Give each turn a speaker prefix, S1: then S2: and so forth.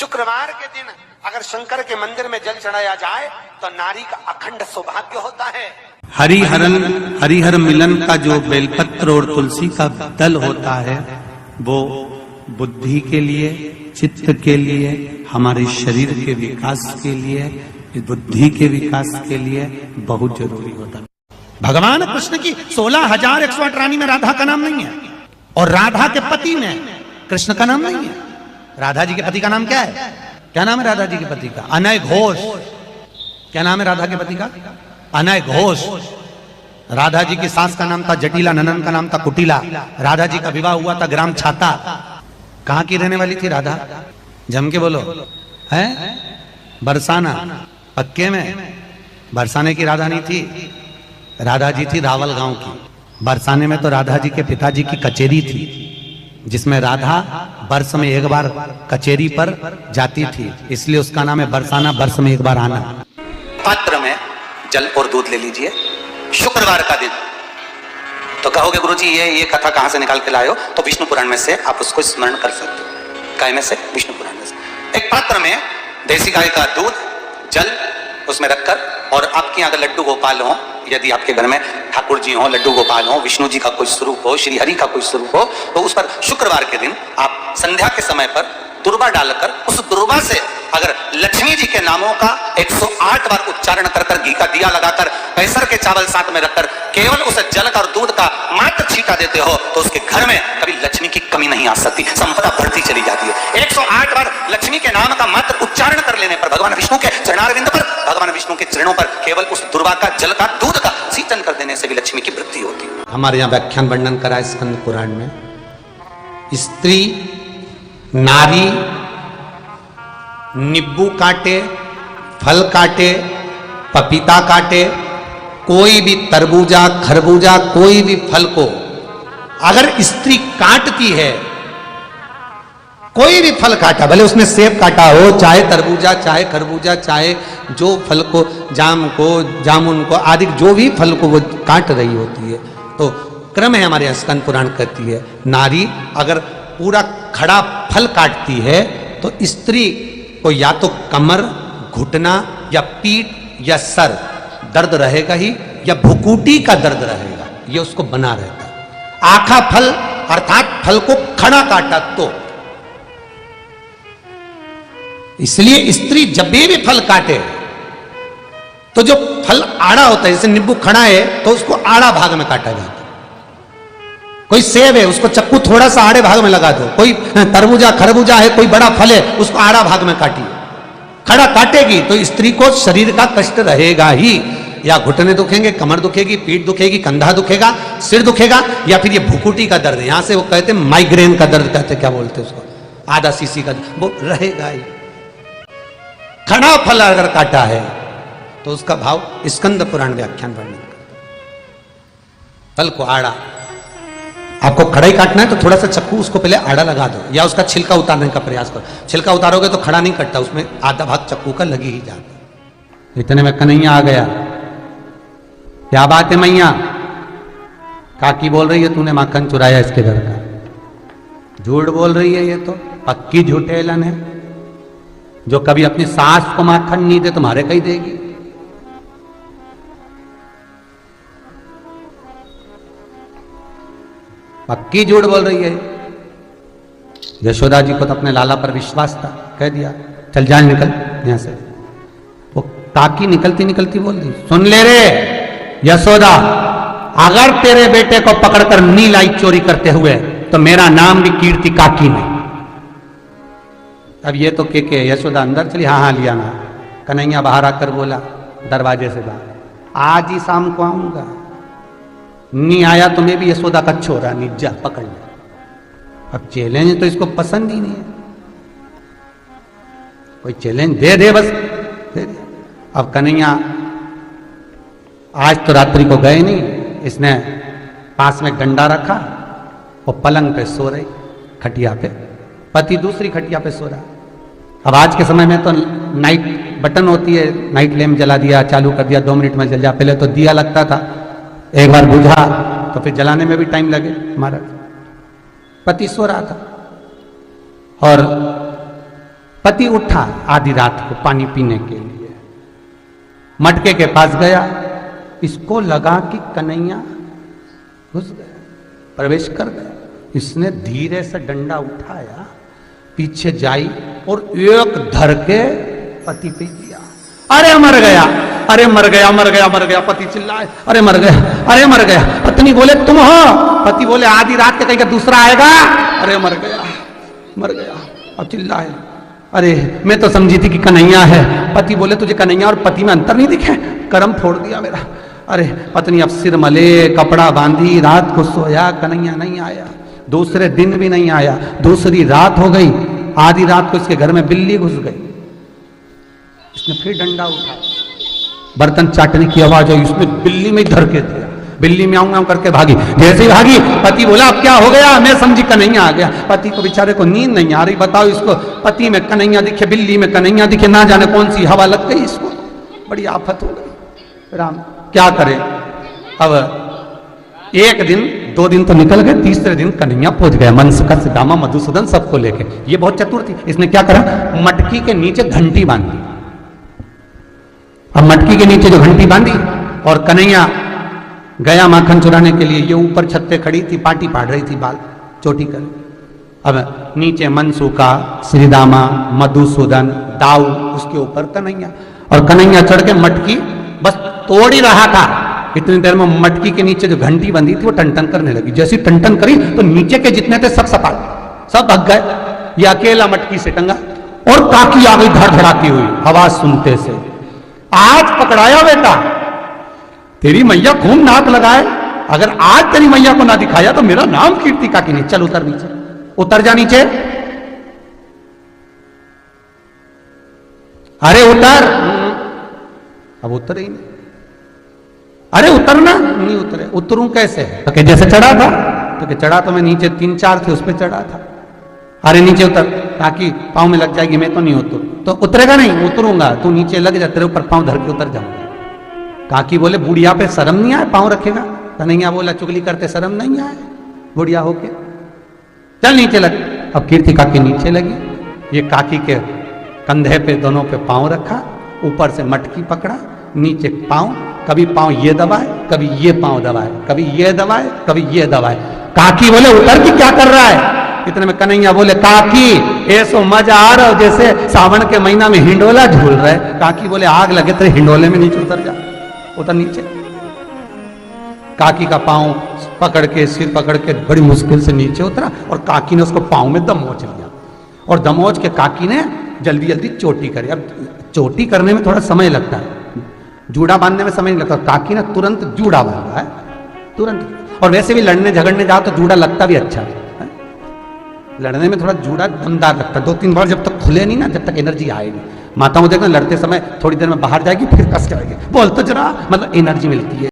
S1: शुक्रवार के दिन अगर शंकर के मंदिर में जल चढ़ाया जाए तो नारी का अखंड सौभाग्य होता है।
S2: हरिहर मिलन का जो बेलपत्र और तुलसी का दल होता है वो बुद्धि के लिए, चित्त के लिए, हमारे शरीर के विकास के लिए, बुद्धि के विकास के लिए बहुत जरूरी होता है।
S3: भगवान कृष्ण की 16,108 रानी में राधा का नाम नहीं है और राधा के पति में कृष्ण का नाम नहीं है। राधा जी के पति का नाम क्या है? क्या नाम है राधा जी के पति का? अनय घोष। क्या नाम है राधा के पति का? अनय घोष। राधा जी की सास का नाम था जटिला, ननन का नाम था कुटिला। राधा जी का विवाह हुआ था ग्राम छाता। कहां की रहने वाली थी राधा? जम के बोलो। है बरसाना। पक्के में बरसाने की राधा नहीं थी, राधा जी थी रावल गांव की। बरसाने में तो राधा जी के पिताजी की कचेरी थी जिसमें राधा वर्ष में एक बार कचेरी पर जाती थी, इसलिए उसका नाम है बरसाना, वर्ष में एक बार आना।
S4: पात्र में जल और दूध ले लीजिए शुक्रवार का दिन। तो कहोगे गुरुजी ये कथा कहां से निकाल के लाए हो? तो विष्णु पुराण में से आप उसको स्मरण कर सकते हो। काय में से? विष्णु पुराण में से। एक पात्र में देसी गाय का दूध, जल उसमें रखकर, और आपके यहाँ अगर लड्डू गोपाल हो, यदि आपके घर में ठाकुर जी हो, लड्डू गोपाल हो, विष्णु जी का कोई स्वरूप हो, श्री हरि का कोई स्वरूप हो, तो उस पर शुक्रवार के दिन आप संध्या के समय पर दुर्वा डालकर उस दुर्वा से अगर लक्ष्मी जी के नामों का 108 बार उच्चारण कर कर, घी का दिया लगाकर, कैसर के चावल साथ में रखकर केवल उस जल का और दूध का मात्र छींटा देते हो तो उसके घर में कभी लक्ष्मी की कमी नहीं आ सकती, संपदा बढ़ती चली जाती है। 108 बार लक्ष्मी के नाम का मात्र उच्चारण कर लेने पर भगवान विष्णु के चरणारविंद पर, भगवान विष्णु के चरणों पर केवल उस दुर्वा का, जल का, दूध का सिंचन कर देने से भी लक्ष्मी की वृद्धि होती है।
S2: हमारे यहाँ व्याख्यान वर्णन करा है स्कंद पुराण में, स्त्री, नारी नींबू काटे, फल काटे, पपीता काटे, कोई भी तरबूजा, खरबूजा, कोई भी फल को अगर स्त्री काटती है, कोई भी फल काटा, भले उसने सेब काटा हो, चाहे तरबूजा, चाहे खरबूजा, चाहे जो फल को, जाम को, जामुन को, आदि जो भी फल को वो काट रही होती है, तो क्रम है हमारे स्कंद पुराण कहती है, नारी अगर पूरा खड़ा फल काटती है तो स्त्री को या तो कमर, घुटना या पीठ या सर दर्द रहेगा ही, या भुकुटी का दर्द रहेगा, ये उसको बना रहता है। आखा फल अर्थात फल को खड़ा काटा तो, इसलिए स्त्री जब भी फल काटे तो जो फल आड़ा होता है, जैसे नींबू खड़ा है तो उसको आड़ा भाग में काटा जाता है। कोई सेब है उसको चक्कू थोड़ा सा आड़े भाग में लगा दो, कोई तरबूजा खरबूजा है, कोई बड़ा फल है उसको आड़ा भाग में काटिए। खड़ा काटेगी तो स्त्री को शरीर का कष्ट रहेगा ही, या घुटने दुखेंगे, कमर दुखेगी, पीठ दुखेगी, कंधा दुखेगा, सिर दुखेगा, या फिर ये भुकुटी का दर्द, यहां से वो कहते हैं माइग्रेन का दर्द कहते, क्या बोलते हैं उसको, आधा सीसी का, वो रहेगा ही। खड़ा फल अगर काटा है तो उसका भाव स्कंद पुराण व्याख्यान वर्णन करता है। फल को आड़ा, आपको खड़ा ही काटना है तो थोड़ा सा चक्कू उसको पहले आड़ा लगा दो, या उसका छिलका उतारने का प्रयास करो। छिलका उतारोगे तो खड़ा नहीं कटता, उसमें आधा भाग चक्कू का लगी ही जाता। इतने में कन्हैया आ गया। क्या बात है मैया? काकी बोल रही है तूने माखन चुराया इसके घर का। झूठ बोल रही है, ये तो पक्की झूठेलन है। जो कभी अपनी सास को माखन नहीं दे तुम्हारे कहीं देगी। पक्की झूठ बोल रही है। यशोदा जी को तो अपने लाला पर विश्वास था, कह दिया चल जान निकल यहां से। वो काकी निकलती निकलती बोल दी, सुन ले रे यशोदा, अगर तेरे बेटे को पकड़कर नील आई चोरी करते हुए तो मेरा नाम भी कीर्ति काकी नहीं। अब ये तो के यशोदा अंदर चली, हाँ हाँ लिया ना। कन्हैया बाहर आकर बोला दरवाजे से बाहर, आज ही शाम को आऊंगा, नहीं आया तो मैं भी यशोदा का छोरा निज्जा पकड़ लिया। अब चैलेंज तो इसको पसंद ही नहीं है, कोई चैलेंज दे दे बस दे दे। अब कन्हैया आज तो रात्रि को गए नहीं, इसने पास में डंडा रखा, वो पलंग पे सो रही खटिया पे, पति दूसरी खटिया पे सो रहा। अब आज के समय में तो नाइट बटन होती है, नाइट लैम्प जला दिया, चालू कर दिया, 2 मिनट में जल जा। पहले तो दिया लगता था, एक बार बुझा तो फिर जलाने में भी टाइम लगे। हमारा पति सो रहा था और पति उठा आधी रात को पानी पीने के लिए, मटके के पास गया, इसको लगा कि कन्हैया घुस गया, प्रवेश कर गया। इसने धीरे से डंडा उठाया, पीछे जाई और एक धर के पति पे दिया। अरे मर गया, अरे मर गया, मर गया, मर गया। पति चिल्लाए, अरे मर गया, अरे मर गया। पत्नी बोले तुम हो? पति बोले आधी रात के कहीं का दूसरा आएगा। अरे मर गया, मर गया। अब चिल्लाए, अरे मैं तो समझी थी कि कन्हैया है। पति बोले तुझे कन्हैया और पति में अंतर नहीं दिखे? कर्म फोड़ दिया मेरा। अरे पत्नी अब सिर मले, कपड़ा बांधी, रात को सोया, कन्हैया नहीं आया। दूसरे दिन भी नहीं आया, दूसरी रात हो गई, आधी रात को इसके घर में बिल्ली घुस गई। इसने फिर डंडा उठाया, बर्तन चाटने की आवाज आई, उसने बिल्ली में धर के दिया। बिल्ली म्याऊं म्याऊं करके भागी। जैसे ही भागी, पति बोला अब क्या हो गया? मैं समझी कन्हैया आ गया। पति को बेचारे को नींद नहीं आ रही। बताओ इसको पति में कन्हैया दिखे, बिल्ली में कन्हैया दिखे, ना जाने कौन सी हवा लग गई इसको, बड़ी आफत हो गई। राम क्या करे? अब एक दिन, 2 दिन तो निकल गए, तीसरे दिन कन्हैया पहुंच गया, मनसुका, सुदामा, मधुसूदन सबको लेके। ये बहुत चतुर थी। इसने क्या करा? मटकी के नीचे घंटी बांधी। अब मटकी के नीचे जो घंटी बांधी और कन्हैया गया माखन चुराने के लिए। ये ऊपर छत पे खड़ी थी, पार्टी पाड़ रही थी, बाल चोटी कर। अब नीचे मनसुका, श्रीदामा, मधुसूदन, दाऊ, उसके ऊपर कन्हैया। और कन्हैया चढ़ के मटकी बस तोड़ ही रहा था, इतनी देर में मटकी के नीचे जो घंटी बंधी थी वो टन करने लगी। जैसी टन करी तो नीचे के जितने थे सब सपाट, सब भग गए। ये अकेला मटकी से टंगा और काकी आ गई धड़धड़ाती हुई आवाज सुनते से। आज पकड़ाया बेटा, तेरी मैया खूब नाक लगाए, अगर आज तेरी मैया को ना दिखाया तो मेरा नाम कीर्ति काकी नहीं। चल उतर नीचे, उतर जा नीचे। अरे उतर। अब उतर ही नहीं। अरे उतरना नहीं। उतरे? उतरूं कैसे? तो कि जैसे चढ़ा था। तो कि चढ़ा तो मैं नीचे 3-4 थे, उस पर चढ़ा था। अरे नीचे उतर, ताकि पाँव में लग जाएगी। मैं तो नहीं उतर। तो उतरेगा नहीं? उतरूंगा, तू नीचे लग जा, तेरे ऊपर पाँव धर के उतर जाऊंगा। काकी बोले बुढ़िया पे शर्म नहीं आए, पाँव रखेगा? कन्हैया बोला चुगली करते शर्म नहीं आए बुढ़िया होके, चल नीचे लग। अब कीर्ति काकी नीचे लगी। ये काकी के कंधे पे दोनों पे पाँव रखा, ऊपर से मटकी पकड़ा, नीचे पाँव, कभी पाँव ये दबाए, कभी ये पाँव दबाए, कभी ये दबाए, कभी ये दबाए। काकी बोले उतर की क्या कर रहा है? इतने में कन्हैया बोले काकी ऐसो मजा आ रहा हो जैसे सावन के महीना में हिंडोला झूल रहे। काकी बोले आग लगे तेरे हिंडोले में, नीचे उतर जा। उतर नीचे। काकी का पाँव पकड़ के, सिर पकड़ के बड़ी मुश्किल से नीचे उतरा और काकी ने उसको पाँव में दमोच लिया। और दमोच के काकी ने जल्दी जल्दी चोटी करी। अब चोटी करने में थोड़ा समय लगता है, जूड़ा बांधने में समय नहीं लगता। काकी ने तुरंत जूड़ा बांधा है, तुरंत। और वैसे भी लड़ने झगड़ने जाओ तो जूड़ा लगता भी अच्छा है। लड़ने में थोड़ा जूड़ा दमदार लगता है। 2-3 बार जब तक खुले नहीं ना, जब तक एनर्जी आएगी। माताओं देखना लड़ते समय थोड़ी देर में बाहर जाएगी, फिर कस के आएगी। बोल तो जरा, मतलब एनर्जी मिलती है।